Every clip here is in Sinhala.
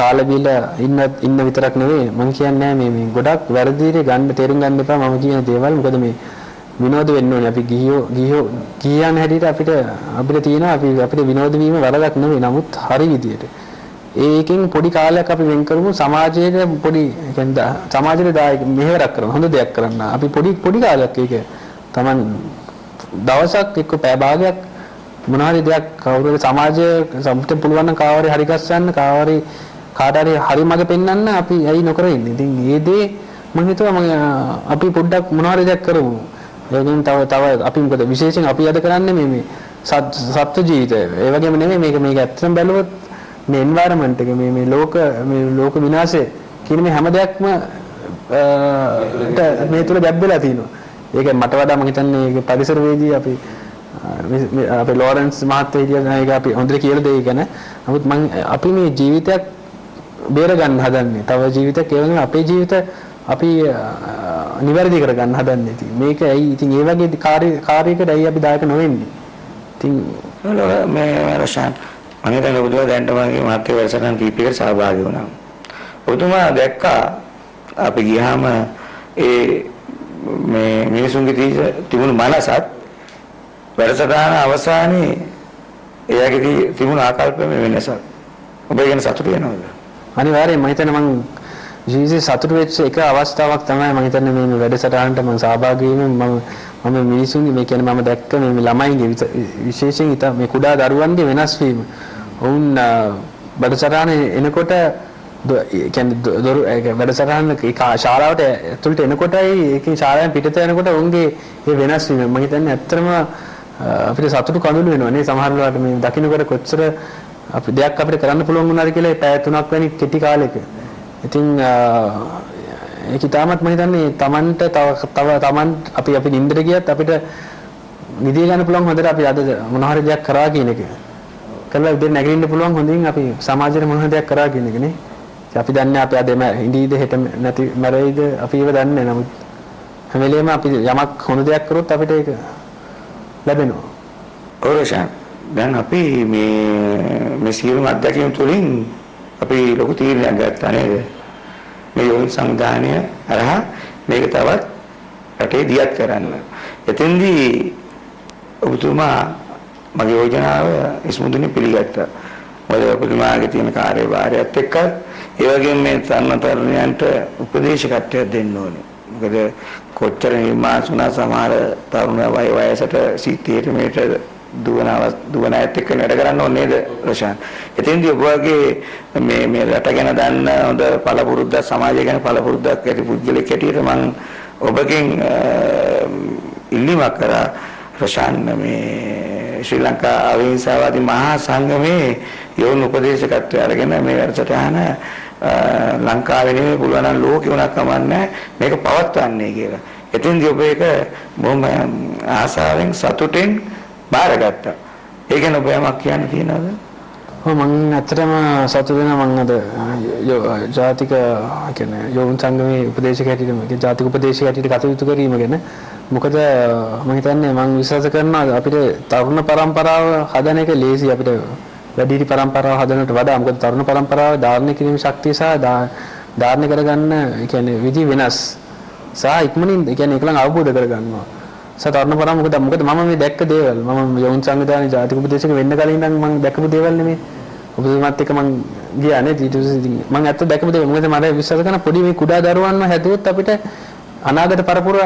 කාලේ බීලා ඉන්න විතරක් නෙවෙයි මම කියන්නේ මේ ගොඩක් වැරදිරේ ගන්න තේරුම් ගන්න එපා මම කියන දේවල් මොකද මේ විනෝද වෙන්න ඕනේ අපි ගිහියෝ කියන්න හැටියට අපිට තියෙනවා අපිට විනෝද වීම වැරදක් නෙවෙයි නමුත් හරි විදියට ඒකෙන් පොඩි කාලයක් අපි වෙන් කරමු සමාජයේ පොඩි කියන්නේ සමාජයේ දායක මෙහෙවරක් කරන හොඳ දෙයක් කරන්න අපි පොඩි කාලයක් ඒක Taman දවසක් එක්ක පැය භාගයක් මොනවාරි දෙයක් කවුරුහරි සමාජයේ සම්පූර්ණ පුළුවන් නම් කාවරි හරි ගස්සන්න කාවරි කාට හරි මඟ පෙන්වන්න අපි ඇයි නොකර ඉන්නේ ඉතින් මේ දේ මම හිතුවා අපි පොඩ්ඩක් මොනවාරි දෙයක් කරමු ඒකෙන් තව අපි මොකද විශේෂයෙන් අපි අද කරන්නේ මේ සත්ත්ව ජීවිතය ඒ වගේම නෙමෙයි මේක ඇත්තටම බැලුවොත් මේ එන්වයරන්මන්ට් එක මේ ලෝක විනාශය කියන මේ හැම දෙයක්ම මේ තුල ගැබ්බෙලා තියෙනවා ඒක මට වඩා මම හිතන්නේ ඒක පරිසරවේදී අපේ ලොරන්ස් මහත්තයා කියන එක අපි හොඳට කියලා දෙයි ගැන නමුත් අපි මේ ජීවිතයක් බේර ගන්න හදන්නේ තව ජීවිතයක් ඒ අපේ ජීවිත අපි නිවැරදි කර ගන්න හදන්නේ ඉතින් මේක ඇයි ඉතින් ඒ වගේ කාර්යයකට ඇයි අපි දායක නොවෙන්නේ ඉතින් මේ රෂාන් මම හිතන්නේ ඔබතුමා දැන්ට මගේ මාත්‍ය වැඩසටහන් කීපයකට සහභාගී වුණා ඔබතුමා දැක්කා අපි ගියාම මේ මිනිසුන්ගේ තිබුණු මනසත් වැඩසටහන අවසානයේ එයාගේ තිබුණු ආකල්පයේ වෙනසක් ඔබ ගැන සතුටු වෙනවද අනිවාර්යයෙන් මම හිතන්නේ මම ජීවිතේ සතුටු වෙච්ච එක අවස්ථාවක් තමයි මම හිතන්නේ මේ වැඩසටහනට මම සහභාගී වීම මම මිනිසුන්ගේ මේ කියන්නේ මම දැක්ක මේ ළමයින්ගේ විශේෂයෙන් මේ කුඩා දරුවන්ගේ වෙනස් වීම වුන් වැඩසටහන එනකොට කියන්නේ වැඩසටහන ශාලාවට ඇතුළට එනකොටයි ඒකේ ශාලාවෙන් පිටත යනකොට උන්ගේ මේ වෙනස් වීම මම හිතන්නේ ඇත්තටම අපිට සතුටු කඳුළු වෙනවා නේ සමහර වෙලාවට මේ දකින්නකොට කොච්චර දෙයක් අපිට කරන්න පුළුවන් වුණාද කියලා පැය 3ක් වැනි කෙටි කාලෙක ඉතින් ඒක තාමත් මම හිතන්නේ Tamanට තව Taman අපි නින්දට ගියත් අපිට නිදිය ගන්න පුළුවන් හොඳට අපි අද මොන හරි දෙයක් කරා කියන එක. කළා උදේ නැගිටින්න පුළුවන් හොඳින් අපි සමාජයට මොන හරි දෙයක් කරා කියන එක නේ. අපි දන්නේ අපි අද ඉඳීද හෙට නැති මැරෙයිද අපි ඒව දන්නේ නමුත් හැම වෙලේම අපි යමක් හොඳ දෙයක් කරොත් අපිට ඒක ලැබෙනවා. ඔරෂන් දැන් අපි මේ සියලුම අත්දැකීම් තුළින් අපි ලොකු තීරණයක් ගත්තා නේද? මේ යෝනි සංවිධානය අරහා මේක තවත් රටේ දියත් කරන්න. එතෙන්දී ඔබතුමා මගේ යෝජනාව ඉස්මුදුනේ පිළිගත්තා. මොකද ඔබතුමාගේ තියෙන කාර්යභාරයත් එක්ක ඒ වගේම මේ තරුණයන්ට උපදේශකත්වයක් දෙන්න ඕනේ. මොකද කොච්චර නිර්මාණසුනා සමහර තරුණ වයසට 70 මීටර දුවන ඇත් එක්ක වැඩ කරන්න ඕනේ නේද රෂාන්? එතෙන්දී ඔබ වගේ මේ රට ගැන දන්න හොඳ පළපුරුද්දක් සමාජය ගැන පළපුරුද්දක් ඇති පුද්ගලෙක් හැටියට මම ඔබගෙන් ඉල්ලීමක් කරා රෂාන් මේ ශ්‍රී ලංකා අවිහිංසාවාදී මහා සංගමේ යෝන් උපදේශකත්වය අරගෙන මේ වැඩසටහන ලංකාවේ නෙමෙයි පුළුවන් නම් ලෝකේ උනක් කමන්නේ මේක පවත්වන්නේ කියලා. එතෙන්දී ඔබ ඒක බොහොම ආසාවෙන් සතුටින් බාරගත්තා. ඒ ගැන ඔබ යමක් කියන්න තියෙනවද? ඔව් මම ඇත්තටම සතුටු වෙනවා මම අද ජාතික කියන්නේ යෝන් සංගමේ උපදේශක හැටියට ජාතික උපදේශක හැටියට කටයුතු කිරීම ගැන මොකද මම හිතන්නේ මම විශ්වාස කරනවා අපිට තරුණ පරම්පරාව හදන එක ලේසි අපිට වැඩිහිටි පරම්පරාව හදනට වඩා මොකද තරුණ පරම්පරාව ධාරණය කිරීමේ ශක්තිය සහ ධාරණය කරගන්න කියන්නේ විදි වෙනස් සහ ඉක්මනින් කියන්නේ ඒකලං අවබෝධ කරගන්නවා තරුණ පරම්පරාව මොකද මම මේ දැක්ක දේවල් මම යෝන් සංවිධානයේ ජාතික උපදේශක වෙන්න කලින් නම් මම දැකපු දේවල් නෙමෙයි ඔබතුමාත් එක්ක මම ගියා නේ ඊට පස්සේ මම ඇත්ත දැකපු දේවල් මොකද මම විශ්වාස කරන පොඩි මේ කුඩා දරුවන්ව හැදුවොත් අපිට අනාගත පරපුර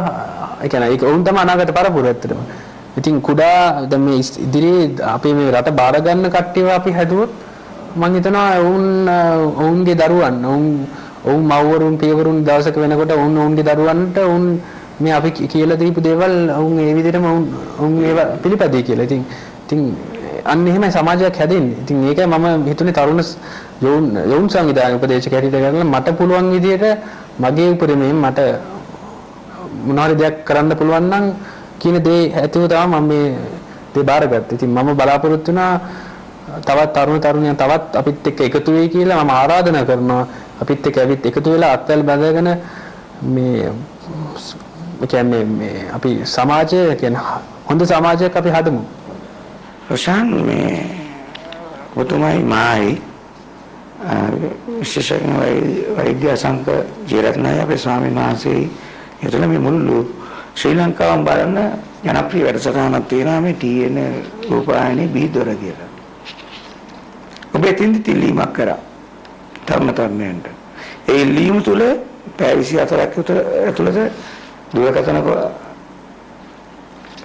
ඒ කියන්නේ ඒක වුන් තමයි අනාගත පරපුර ඇත්තටම. ඉතින් කුඩා දැන් මේ ඉදිරියේ අපි මේ රට බාර ගන්න කට්ටියව අපි හැදුවොත් මම හිතනවා ඔවුන්ගේ දරුවන් ඔවුන් මව්වරුන් පියවරුන් දවසක වෙනකොට ඔවුන්ගේ දරුවන්ට ඔවුන් මේ අපි කියලා දීපු දේවල් ඔවුන් ඒ විදිහටම ඔවුන් ඒවා පිළිපැදී කියලා. ඉතින් අන්න එහෙමයි සමාජයක් හැදෙන්නේ. ඉතින් ඒකයි මම හිතුනේ තරුණ යෝන් සංවිධානය උපදේශක හැටියට කරලා මට පුළුවන් විදිහට මගේ උපරිමයෙන් මට මොනවාරි දෙයක් කරන්න පුළුවන් නම් කියන දේ ඇතුව තමයි මම මේ දේ බාරගත්තේ. ඉතින් මම බලාපොරොත්තු වෙනා තවත් තරුණයන් තවත් අපිත් එක්ක එකතු වෙයි කියලා මම ආරාධනා කරනවා. අපිත් එක්ක ඇවිත් එකතු වෙලා අත්වල බඳගෙන මේ කියන්නේ මේ අපි සමාජය කියන්නේ හොඳ සමාජයක් අපි හදමු. රොෂාන් මේ ඔබතුමායි මායි විශේෂඥ වෛද්‍ය අසංක ජයරත්නයි අපේ ස්වාමීන් වහන්සේ එතන මේ මුළු ශ්‍රී ලංකාවම බලන ජනප්‍රිය වැඩසටහනක් තියෙනවා මේ TN රූපවාහිනී බීදොර කියලා. ඔබ එතින්දි තිලීමක් කරා තරුණයන්ට. ඒ ඉල්ලීම තුළ පැය 24ක් ඇතුළත දුරකථන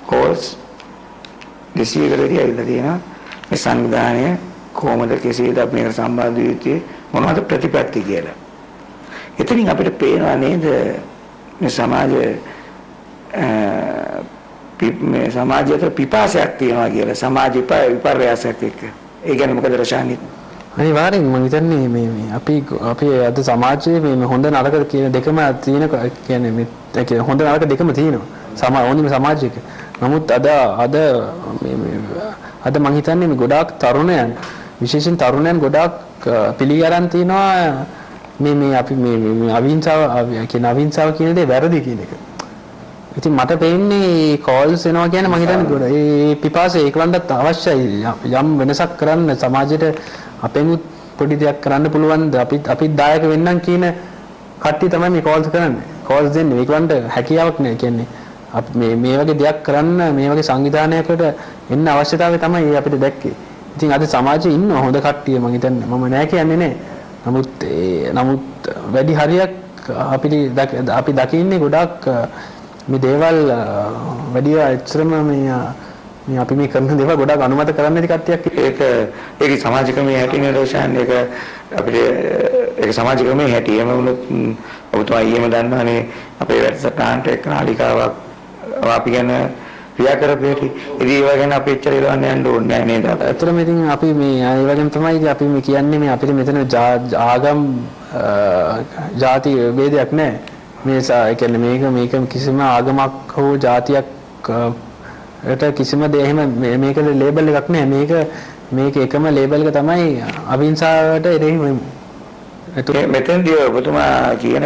කෝල්ස් 200කට වැඩි ඇවිල්ලා තියෙනවා. මේ සංවිධානය කොහොමද කෙසේද අපි මේකට සම්බන්ධ වෙ යුත්තේ මොනවද ප්‍රතිපත්ති කියලා. එතනින් අපිට පේනවා නේද මේ සමාජයට පිපාසයක් තියෙනවා කියලා. සමාජ විපර්යාසයක් එක්ක. ඒ කියන්නේ මොකද රෂානි? අනිවාර්යෙන් මම හිතන්නේ මේ අපි අද සමාජයේ මේ හොඳ නරක කියන දෙකම තියෙන කියන්නේ මේ හොඳ නරක දෙකම තියෙනවා. ඕනම සමාජයක. නමුත් අද මම හිතන්නේ මේ ගොඩාක් තරුණයන් විශේෂයෙන් තරුණයන් ගොඩාක් පිළිගන්න තියනවා මේ අපි මේ අවිහිංසාව කියන දේ වැරදි කියන එක. ඉතින් මට පේන්නේ කෝල්ස් එනවා කියන්නේ මම හිතන්නේ ගොඩ ඒ පිපාසය ඒකලන්ටත් අවශ්‍යයි යම් වෙනසක් කරන්න සමාජයට අපෙනුත් පොඩි දෙයක් කරන්න පුළුවන් අපිත් දායක වෙන්නම් කියන කට්ටිය තමයි මේ කෝල්ස් කරන්නේ. කෝල්ස් දෙන්නේ ඒකලන්ට හැකියාවක් නෑ කියන්නේ අපි මේ වගේ දෙයක් කරන්න මේ වගේ සංවිධානයකට එන්න අවශ්‍යතාවය තමයි අපිට දැක්කේ. ඉතින් අද සමාජයේ ඉන්න හොඳ කට්ටිය මම හිතන්නේ මම නෑ කියන්නේ නෑ. නමුත් වැඩි හරියක් අපි දකින්නේ ගොඩක් මේ දේවල් වැඩි ඇත්තම මේ අපි මේ කරන දේවල් ගොඩක් අනුමත කරන්න නැති කට්ටියක් ඒක සමාජ ක්‍රමයේ හැටිනේ රෝෂාන් ඒක අපිට ඒක සමාජ ක්‍රමයේ හැටි එම වුණොත් ඔබතුමා ඊයේම දන්නවනේ අපේ වැඩසටහනට එක් නාලිකාවක් අපි ගැන ක්‍රියා කරපේටි ඉතින් ඒව ගැන අපි එච්චර ඉලවන්න යන්න ඕනේ නැහැ නේද? ඇත්තටම ඉතින් අපි මේ ඒ වගේම තමයි අපි මේ කියන්නේ මේ අපිට මෙතන ආගම් ಜಾති ભેදයක් නැහැ. මේ කියන්නේ මේක කිසිම ආගමක් හෝ ජාතියක් යට කිසිම දෙයක් එහෙම මේක ලේබල් එකක් නැහැ. මේක එකම ලේබල් එක තමයි අවිහිංසාවට එරෙහිව. මෙතෙන්දී ඔබතුමා කියන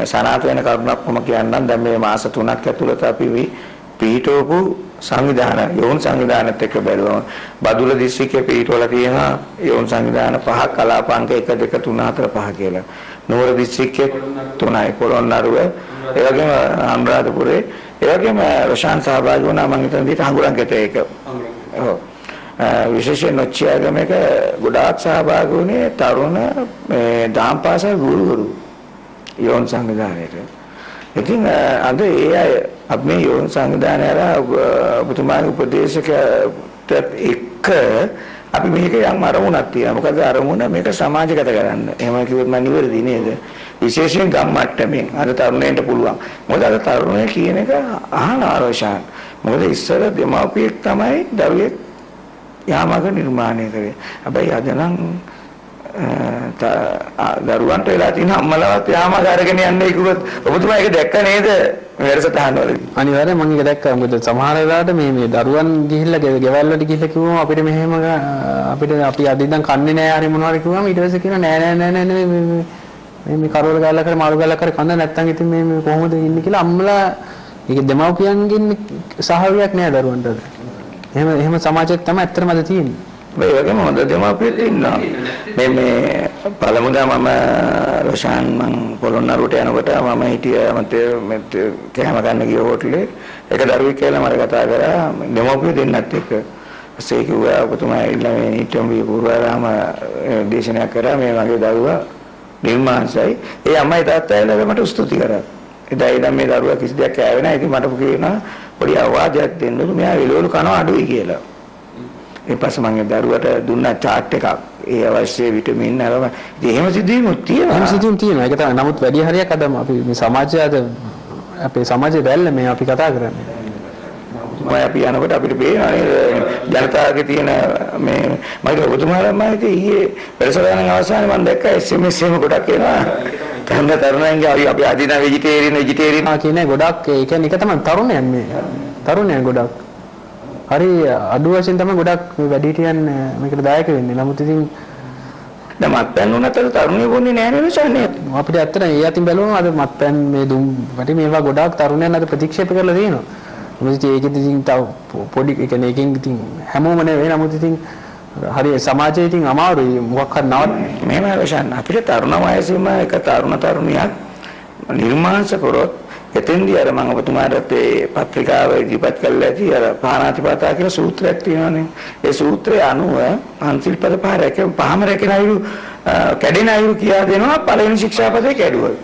සනාත වෙන කරුණක් මම කියන්නම්. දැන් මේ මාස 3ක් ඇතුළත අපි පිහිටවපු සංවිධාන යෝන් සංවිධානත් එක්ක බැලුවම බදුල දිස්ත්‍රික්කයේ පිහිටවලා තියෙන යෝන් සංවිධාන 5ක් කලාපාංක 1 2 3 4 5 කියලා. නුවර දිස්ත්‍රික්කයේ 3යි පොළොන්නරුව ඒ වගේම අනුරාධපුරේ ඒ වගේම රෂාන් සහභාගී වුණා මම හිතන්නේ හංගුරන්කට ඒක. ඔව්. විශේෂයෙන් නොච්චියාගමක ගොඩාක් සහභාගී වුණේ තරුණ මේ දාම්පාසල් ගුරුවරු යෝන් සංවිධානයේට. ඉතින් අද ඒ අය අපි මේ යෝන් සංවිධානය අර ඔබතුමාගේ උපදේශකයට එක්ක අපි මේක යම් අරමුණක් තියෙනවා. මොකද අරමුණ මේක සමාජගත කරන්න. එහෙම කිව්වොත් මම නිවැරදි නේද? විශේෂයෙන් ගම් මට්ටමින් අර තරුණයන්ට පුළුවන්. මොකද අර තරුණය කියන එක අහන ආරෝෂාන්. මොකද ඉස්සර දෙමාපියෙක් තමයි දරුවෙක් යාමක නිර්මාණය කරේ. හැබැයි අද නම් දරුවන්ට වෙලා තියෙන අම්මලවත් යාමක අරගෙන යන්නේ කිව්වොත් ඔබතුමා ඒක දැක්ක නේද? වැඩසටහන වලදී. අනිවාර්යයෙන් මම ඒක දැක්කා. මොකද සමහර වෙලාවට මේ දරුවන් ගිහිල්ලා ගෙවල් වලට ගිහිල්ලා කිව්වම අපිට මෙහෙම අපි අද ඉඳන් කන්නේ නැහැ හරි මොනවාරි කිව්වම ඊට පස්සේ කියනවා නෑ මේ කරවල ගාලා කර මාළු ගාලා කර කන්න නැත්තම් ඉතින් මේ කොහොමද ඉන්නේ කියලා අම්මලා ඒක දෙමව්පියන්ගෙන් සහායයක් නෑ දරුවන්ට. එහෙම සමාජයක් තමයි ඇත්තටම අද තියෙන්නේ. මේ වගේම හොඳ දෙමාපියෝ ඉන්නවා. මේ පළමුදා මම රොෂාන් මං පොළොන්නරුවට යනකොට මම හිටියා මට කැම ගන්න ගිය හෝටලේ එක දරුවෙක් කියලා මට කතා කරා දෙමාපියෝ දෙන්නත් එක්ක. ඒ කිව්වා ඔබතුමා ඉල්ලා මේ හිටියම් පූර්වාරාම දේශනයක් කරා මේ වගේ දරුවා නිර්මාංශයි. ඒ අම්මයි තාත්තයිලා මට ස්තුති කරා. එදා ඉඳන් මේ දරුවා කිසි දෙයක් කෑවේ නැහැ. ඉතින් මට කියනවා පොඩි අවවාදයක් දෙන්නලු මෙයා එළවලු කනවා අඩුයි කියලා. ඊට පස්සේ මම දරුවට දුන්නා chart එකක්. ඒ අවශ්‍ය විටමින් අරම. ඉතින් එහෙම සිදුවීමුත් තියෙනවා. එහෙම සිදුවීම් තියෙනවා. ඒක තමයි. නමුත් වැඩි හරියක් අද අපි මේ සමාජය අද අපේ සමාජයේ බැල්ල මේ අපි කතා කරන්නේ. අපි යනකොට අපිට පේනවා නේද ජනතාවගේ තියෙන මේ මම ඔබතුමාලා මම ඊයේ පෙරසරණ අවසානයේ මම දැක්ක SMS එකම ගොඩක් එනවා. තරුණයන්ගේ අපි අදිනා වෙජිටේරියන් කියන්නේ ගොඩක් ඒ කියන්නේ එක තමයි තරුණයන් ගොඩක් හරි අඩු වශයෙන් තමයි ගොඩක් වැඩිහිටියන් මේකට දායක වෙන්නේ. නමුත් ඉතින් දැන් මත්පැන් උනතර තරුණිය බොන්නේ නැහැ නේද සන්නේ? අපිට ඇත්තට ඒ අතින් බැලුවම අද මත්පැන් මේ දුම් වටි මේවා ගොඩක් තරුණයන් අද ප්‍රතික්ෂේප කරලා තියෙනවා. මොකද ඒකෙදි ඉතින් තව පොඩි ඒ කියන්නේ එකකින් ඉතින් හැමෝම නෙවෙයි. නමුත් ඉතින් හරි සමාජයේ ඉතින් අමාරුයි මොකක් හරි නවත් මේම රෝෂන් අපිට තරුණ වයසේම එක තරුණියක් නිර්මාංශ කරොත් එතෙන්දී අර මම ඔබතුමාට ඒ පත්‍රිකාව ඉදිරිපත් කළා ඇති අර පාණාතිපාතා කියලා සූත්‍රයක් තියෙනවානේ. ඒ සූත්‍රය අනුව පන්සිල් පද පහම රැකෙන අයුරු කැඩෙන අයුරු කියා දෙනවා පළවෙනි ශික්ෂාපදේ කැඩුවා.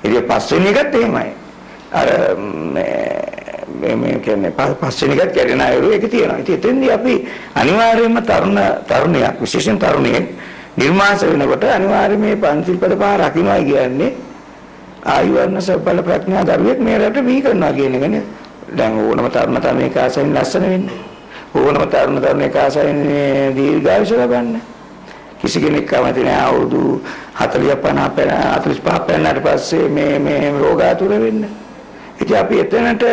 ඉතින් පස්වෙනි එකත් එහෙමයි. අර මේ කියන්නේ පස්වෙනි එකත් කැඩෙන අයුරු ඒක තියෙනවා. ඉතින් එතෙන්දී අපි අනිවාර්යයෙන්ම තරුණයක් විශේෂයෙන් තරුණියෙක් නිර්මාංශ වෙනකොට අනිවාර්යයෙන් මේ පන්සිල් පද පහ රකින්නවා කියන්නේ ආයුර්ණ සබල ප්‍රඥා දරුවෙක් මේ රට බිහි කරනවා කියන එකනේ. දැන් ඕනම තරුණයෙක් ආසයෙන් ලස්සන වෙන්න. ඕනම තරුණයෙක් ආසයෙන් දීර්ඝායුෂ ලබන්න. කිසි කෙනෙක් කැමති නැහැ අවුරුදු 40 50 45 පෙන්නට පස්සේ මේ රෝගාතුර වෙන්න. ඉතින් අපි එතනට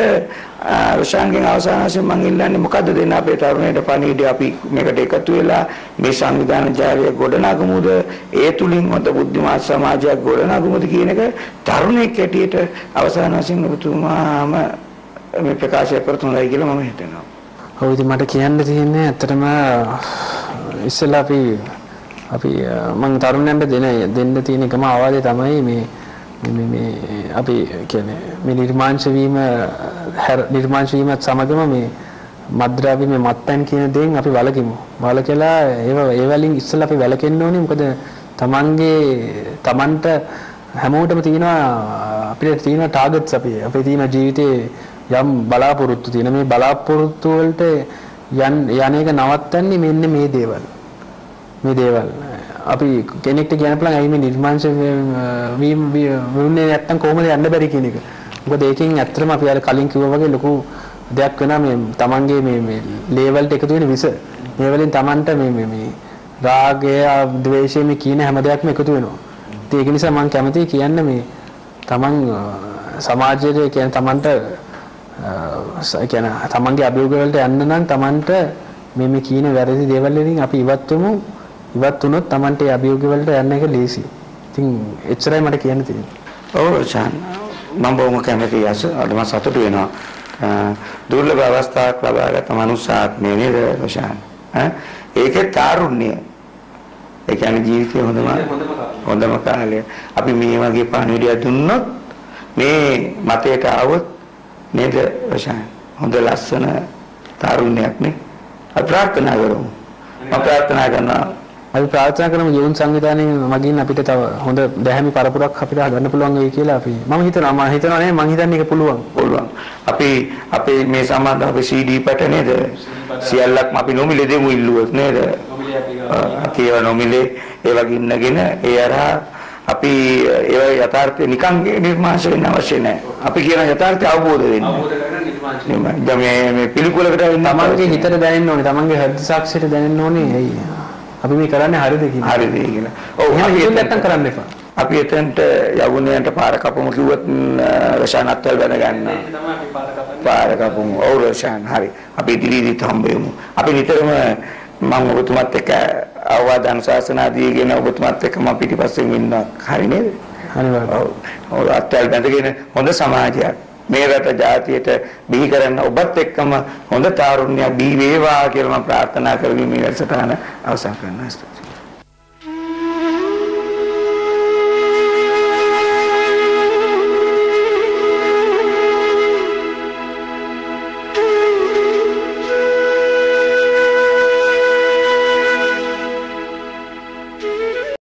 රොෂාන්ගෙන් අවසාන වශයෙන් මම ඉල්ලන්නේ මොකද්ද දෙන්න අපේ තරුණයට පණිවිඩය අපි මේකට එකතු වෙලා මේ සංවිධාන ජාලය ගොඩනගමුද ඒ තුලින් හොඳ බුද්ධිමත් සමාජයක් ගොඩනගමුද කියන එක තරුණයෙක් හැටියට අවසාන වශයෙන් ඔබතුමාම මේ ප්‍රකාශය කරත් හොඳයි කියලා මම හිතනවා. ඔව් ඉතින් මට කියන්න තියෙන්නේ ඇත්තටම ඉස්සෙල්ලා අපි මම තරුණයන්ට දෙන්න තියෙන එකම ආවාදේ තමයි මේ අපි කියන්නේ මේ නිර්මාංශ වීමත් සමගම මේ මද්ද්‍රව්‍ය මේ මත්පැන් කියන දේෙන් අපි වළකිමු. වළකලා ඒ වලින් ඉස්සෙල්ලා අපි වැළකෙන්න ඕනේ. මොකද තමන්ට හැමෝටම තියෙනවා අපිට තියෙන ටාගට්ස් අපේ තියෙන ජීවිතේ යම් බලාපොරොත්තු තියෙන මේ බලාපොරොත්තු වලට යන එක නවත්තන්නේ මෙන්න මේ දේවල්. අපි කෙනෙක්ට කියන්න පුළුවන් ඇයි මේ නිර්මාංශ වීමන්නේ නැත්තම් කොහොමද යන්න බැරි කියන එක. මොකද ඒකෙන් ඇත්තටම අපි අර කලින් කිව්වා වගේ ලොකු දෙයක් වෙනවා මේ තමන්ගේ මේ ලේවල්ට එකතු වෙන විස. මේ වලින් තමන්ට මේ රාගය, ද්වේෂය මේ කියන හැම දෙයක්ම එකතු වෙනවා. ඉතින් ඒක නිසා මම කැමතියි කියන්න මේ තමන් සමාජයේ කියන තමන්ට තමන්ගේ අභියෝග වලට යන්න නම් තමන්ට මේ කියන වැරදි දේවල් වලින් අපි ඉවත් වුණොත් Tamante අභියෝග වලට යන්න එක ලේසි. ඉතින් එච්චරයි මට කියන්න තියෙන්නේ. ඔව් චාන් මම බොහොම කැමතියි අද මම සතුටු වෙනවා. දුර්ලභ අවස්ථාවක් ලබාගත් මනුස්සාත්මය නේද රොෂාන්? ඒකේ තාරුණ්‍ය. ඒ කියන්නේ ජීවිතයේ හොඳම කාලය. අපි මේ වගේ පණිවිඩය දුන්නොත් මේ මතයට આવොත් නේද රොෂාන්? හොඳ ලස්සන තාරුණ්‍යයක් නේ. අපි ප්‍රාර්ථනා කරමු. අපි ප්‍රාර්ථනා කරමු යෝන් සංවිධානයේ මගින් අපිට තව හොඳ දැහැමි පරපුරක් අපිට හදන්න පුළුවන් වෙයි කියලා අපි මම හිතනවා නේ මම හිතන්නේ ඒක පුළුවන්. අපි මේ සම්බන්ධ අපි CD පැට නේද සියල්ලක්ම අපි නොමිලේ දෙමු ඉල්ලුවොත් නේද කියව නොමිලේ ඒ වගේ ඉන්නගෙන ඒ අරහා අපි ඒ යථාර්ථය නිකන් නිර්මාණය වෙන්න අවශ්‍ය නැහැ. අපි කියන යථාර්ථය අවබෝධ වෙන්න. දැන් මේ පිළිකුලකට වෙන්න තමන්ගේ හිතට දැනෙන්න ඕනේ. තමන්ගේ හෘද සාක්ෂියට දැනෙන්න ඕනේ. ඇයි අපි මේ කරන්නේ හරිද කියලා. ඔව් එහෙම නැත්තම් කරන්න එපා. අපි එතනට යවුණේන්ට පාර කපමු කිව්වොත් රෂාන් අත්වල බැන ගන්න. පාර කපමු. ඔව් රෂාන් හරි. අපි ඉදිරියට හම්බෙමු. අපි නිතරම මම ඔබතුමාත් එක්ක අවවාද අනුශාසනාදීගෙන ඔබතුමාත් එක්ක මම පිටිපස්සෙන් ඉන්නවා. හරි නේද? හරියට. ඔව් අත්වල බැඳගෙන හොඳ සමාජයක් මේ රට ජාතියට බිහි කරන්න ඔබත් එක්කම හොඳ තාරුණ්‍යයක් බිහි වේවා කියලා මම ප්‍රාර්ථනා කරමින් මේ වැඩසටහන අවසන් කරනවා.